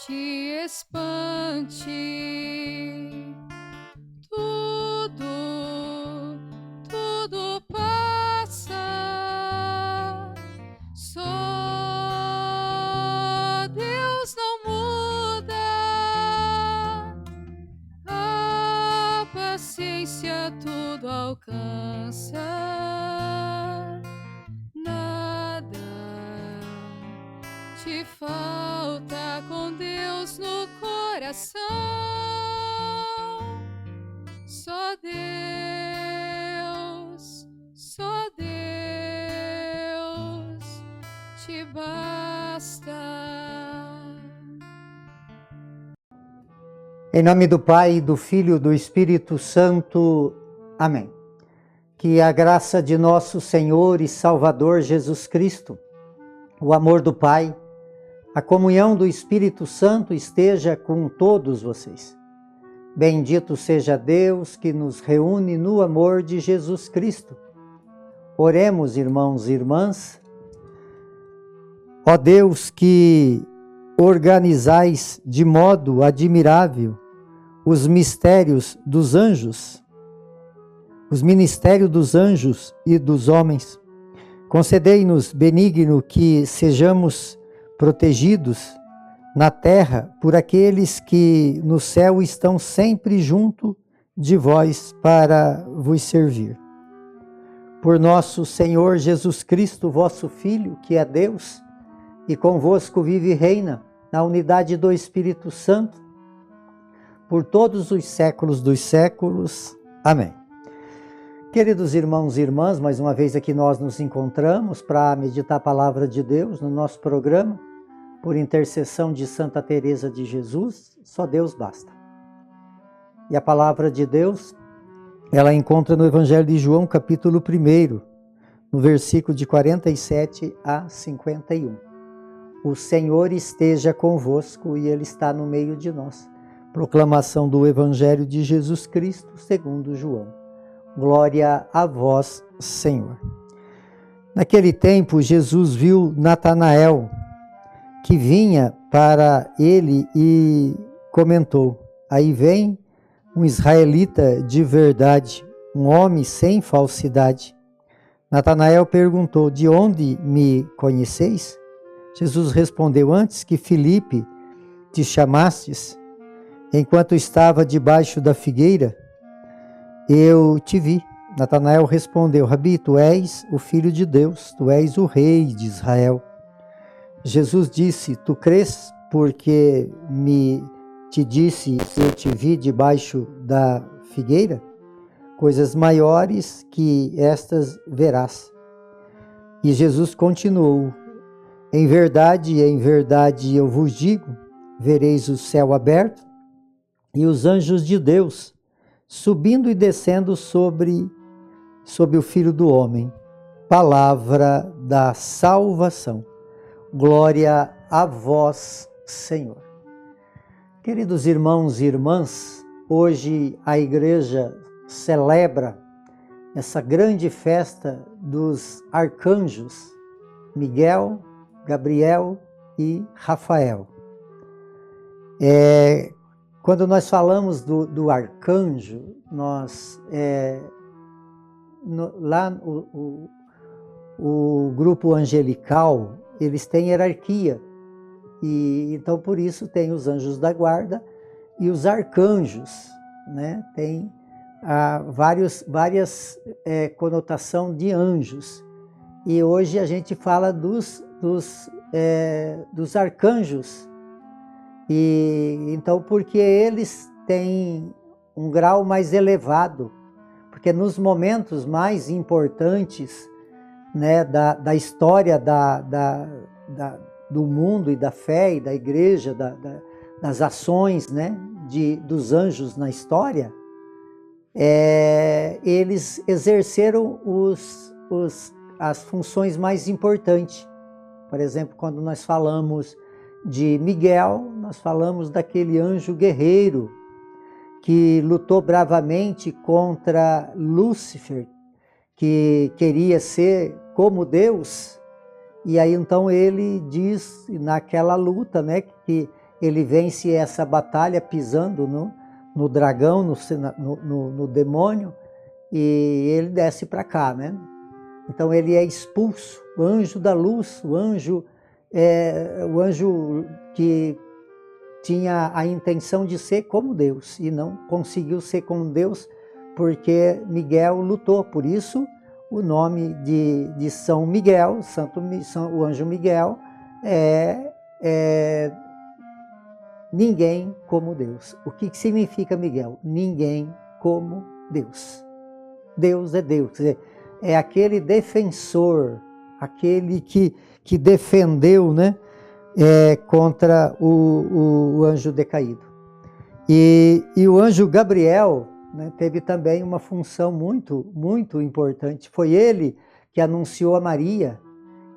te espante. Tudo passa. Só Deus não muda. A paciência tudo alcança. Nada te falta com Deus no coração. Só Deus te basta. Em nome do Pai, do Filho e do Espírito Santo. Amém. Que a graça de nosso Senhor e Salvador Jesus Cristo, o amor do Pai, a comunhão do Espírito Santo esteja com todos vocês. Bendito seja Deus que nos reúne no amor de Jesus Cristo. Oremos, irmãos e irmãs. Ó Deus, que organizais de modo admirável os mistérios dos anjos, os ministérios dos anjos e dos homens, concedei-nos, benigno, que sejamos protegidos na terra por aqueles que no céu estão sempre junto de vós para vos servir. Por nosso Senhor Jesus Cristo, vosso Filho, que é Deus, e convosco vive e reina na unidade do Espírito Santo, por todos os séculos dos séculos. Amém. Queridos irmãos e irmãs, mais uma vez aqui nós nos encontramos para meditar a palavra de Deus no nosso programa, por intercessão de Santa Teresa de Jesus, só Deus basta. E a palavra de Deus, ela encontra no Evangelho de João, capítulo 1, no versículo de 47 a 51. O Senhor esteja convosco e Ele está no meio de nós. Proclamação do Evangelho de Jesus Cristo, segundo João. Glória a vós, Senhor. Naquele tempo, Jesus viu Natanael, que vinha para ele, e comentou: aí vem um israelita de verdade, um homem sem falsidade. Natanael perguntou: de onde me conheceis? Jesus respondeu: antes que Filipe te chamastes, enquanto estava debaixo da figueira, eu te vi. Natanael respondeu: Rabi, tu és o Filho de Deus, tu és o Rei de Israel. Jesus disse: tu crês porque te disse, eu te vi debaixo da figueira? Coisas maiores que estas verás. E Jesus continuou: em verdade eu vos digo, vereis o céu aberto e os anjos de Deus subindo e descendo sobre o Filho do Homem. Palavra da salvação. Glória a vós, Senhor. Queridos irmãos e irmãs, hoje a Igreja celebra essa grande festa dos arcanjos Miguel, Gabriel e Rafael. Quando nós falamos do arcanjo, o grupo angelical, eles têm hierarquia, e então por isso tem os anjos da guarda e os arcanjos, né? Tem várias conotações de anjos, e hoje a gente fala dos arcanjos. E então, porque eles têm um grau mais elevado, porque nos momentos mais importantes, né, da história do mundo e da fé e da igreja, das ações, né, dos anjos na história, eles exerceram as funções mais importantes. Por exemplo, quando nós falamos de Miguel, nós falamos daquele anjo guerreiro que lutou bravamente contra Lúcifer, que queria ser como Deus, e aí então ele diz naquela luta, né, que ele vence essa batalha pisando no dragão, no demônio, e ele desce para cá, né? Então ele é expulso, o anjo da luz, o anjo que tinha a intenção de ser como Deus e não conseguiu ser como Deus porque Miguel lutou. Por isso o nome de São Miguel, o anjo Miguel, é ninguém como Deus. O que significa Miguel? Ninguém como Deus. Deus é Deus, quer dizer, é aquele defensor, aquele que defendeu, né, contra o anjo decaído. E o anjo Gabriel, né, teve também uma função muito, muito importante. Foi ele que anunciou a Maria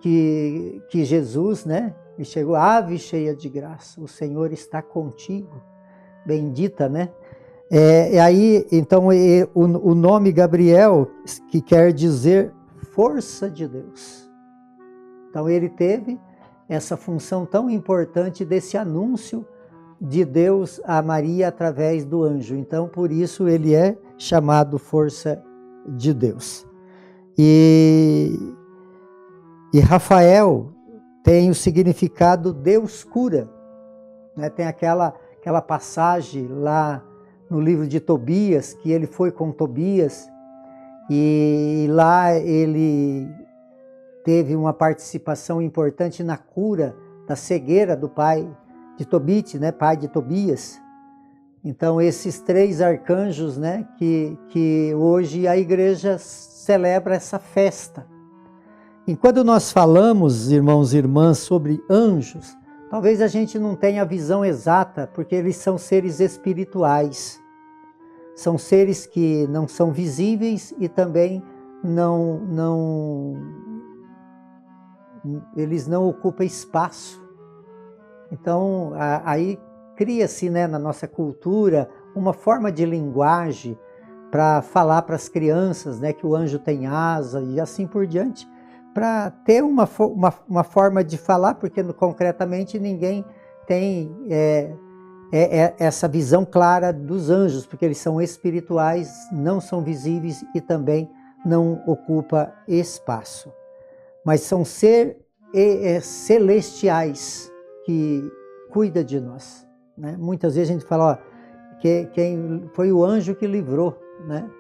que Jesus, né, e chegou, ave cheia de graça, o Senhor está contigo, bendita, né? Aí, então, o nome Gabriel, que quer dizer força de Deus. Então, ele teve essa função tão importante desse anúncio de Deus a Maria através do anjo. Então, por isso, ele é chamado força de Deus. E Rafael tem o significado Deus cura, né? Tem aquela passagem lá no livro de Tobias, que ele foi com Tobias, e lá ele teve uma participação importante na cura da cegueira do pai de Tobit, né, pai de Tobias. Então esses 3 arcanjos, né, que hoje a igreja celebra essa festa. E quando nós falamos, irmãos e irmãs, sobre anjos, talvez a gente não tenha a visão exata, porque eles são seres espirituais. São seres que não são visíveis e também eles não ocupam espaço. Então, aí cria-se, né, na nossa cultura uma forma de linguagem para falar para as crianças, né, que o anjo tem asa e assim por diante, para ter uma forma de falar, porque concretamente ninguém tem essa visão clara dos anjos, porque eles são espirituais, não são visíveis e também não ocupam espaço. Mas são celestiais que cuidam de nós, né? Muitas vezes a gente fala, quem foi o anjo que livrou, né?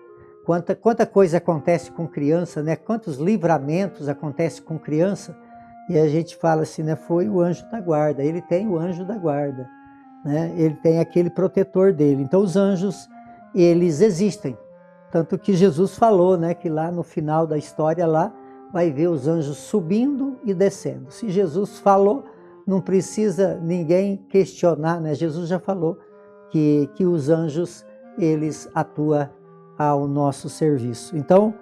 Quanta coisa acontece com criança, né? Quantos livramentos acontecem com criança, e a gente fala assim, né? Foi o anjo da guarda, ele tem o anjo da guarda, né? Ele tem aquele protetor dele. Então os anjos, eles existem, tanto que Jesus falou, né, que lá no final da história lá vai ver os anjos subindo e descendo. Se Jesus falou, não precisa ninguém questionar, né? Jesus já falou que os anjos, eles atuam ao nosso serviço. Então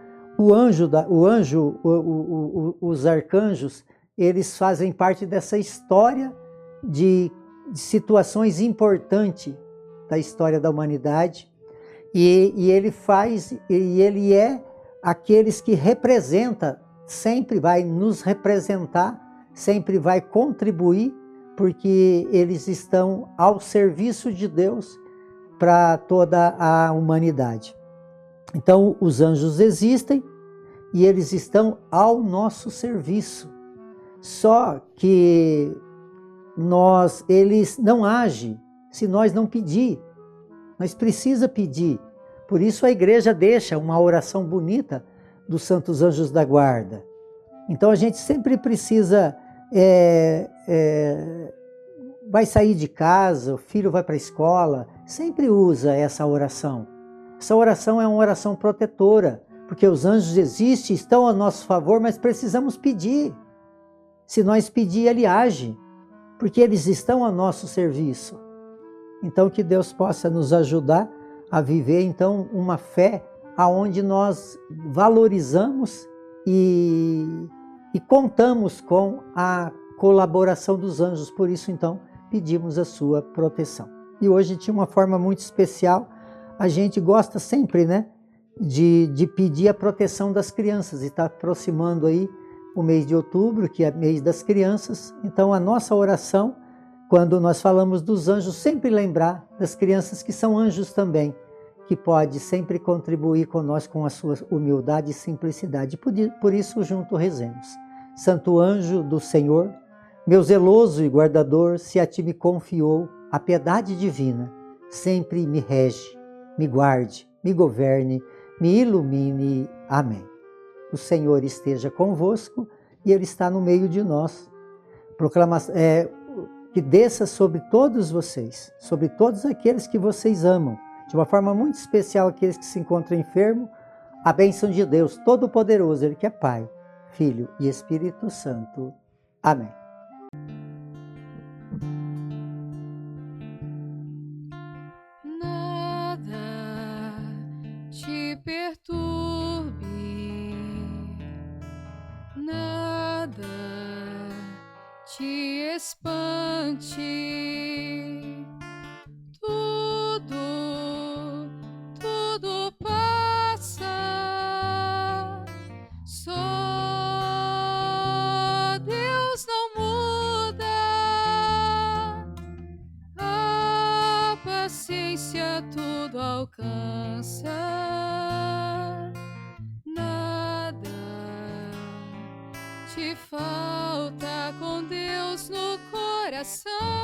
os arcanjos, eles fazem parte dessa história de situações importantes da história da humanidade, e ele é aqueles que representa, sempre vai nos representar, sempre vai contribuir, porque eles estão ao serviço de Deus para toda a humanidade. Então os anjos existem e eles estão ao nosso serviço, só que eles não agem se nós não pedir. Nós precisamos pedir. Por isso a igreja deixa uma oração bonita dos santos anjos da guarda. Então a gente sempre precisa, vai sair de casa, o filho vai para a escola, sempre usa essa oração. Essa oração é uma oração protetora, porque os anjos existem, estão a nosso favor, mas precisamos pedir. Se nós pedir, ele age, porque eles estão a nosso serviço. Então que Deus possa nos ajudar a viver então uma fé aonde nós valorizamos e contamos com a colaboração dos anjos. Por isso então pedimos a sua proteção. E hoje tinha uma forma muito especial. A gente gosta sempre, né, de pedir a proteção das crianças, e está aproximando aí o mês de outubro, que é mês das crianças. Então a nossa oração quando nós falamos dos anjos, sempre lembrar das crianças que são anjos também, que pode sempre contribuir conosco com a sua humildade e simplicidade. Por isso, junto rezemos. Santo anjo do Senhor, meu zeloso e guardador, se a ti me confiou a piedade divina, sempre me rege, me guarde, me governe, me ilumine. Amém. O Senhor esteja convosco e Ele está no meio de nós. Que desça sobre todos vocês, sobre todos aqueles que vocês amam, de uma forma muito especial aqueles que se encontram enfermos, a bênção de Deus Todo-Poderoso, Ele que é Pai, Filho e Espírito Santo. Amém. Nada te perturbe, nada te espante, tudo passa, só Deus não muda, a paciência tudo alcança, nada te falta com Deus no coração.